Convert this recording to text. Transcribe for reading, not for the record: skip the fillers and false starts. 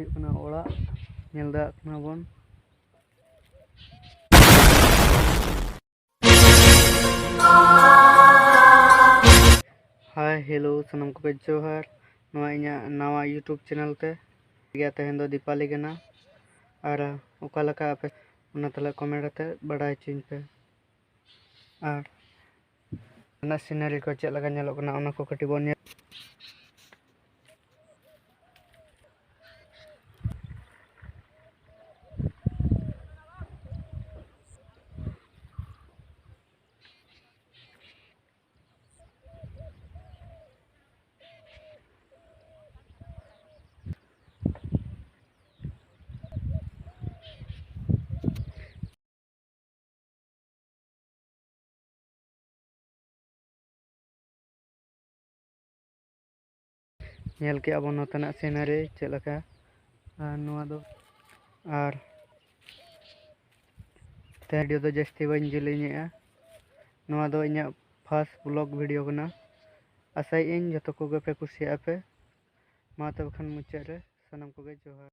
हुई कना ओड़ा नेल दा कना बोन हाय हेलो सनम को जोहार नवा इᱧᱟᱹᱜ नवा यूट्यूब चैनल ते गया तहन दो दीपावली कना और ओका लका आपे उना तले कमेंट ते बड़ाय चिन पे और ना सीनरी को चेक लगा नेलो कना उना को कटी बोन नेल के अब नतना सीनरी चेक लका नुआ दो और ते वीडियो दो जस्ती बन जिलिङा नुआ दो इᱧᱟᱹᱜ फर्स्ट ब्लॉग वीडियो कना आशा इन जतो को पे कुसिया पे मा तब खान मुचाद रे सनम को जोहार।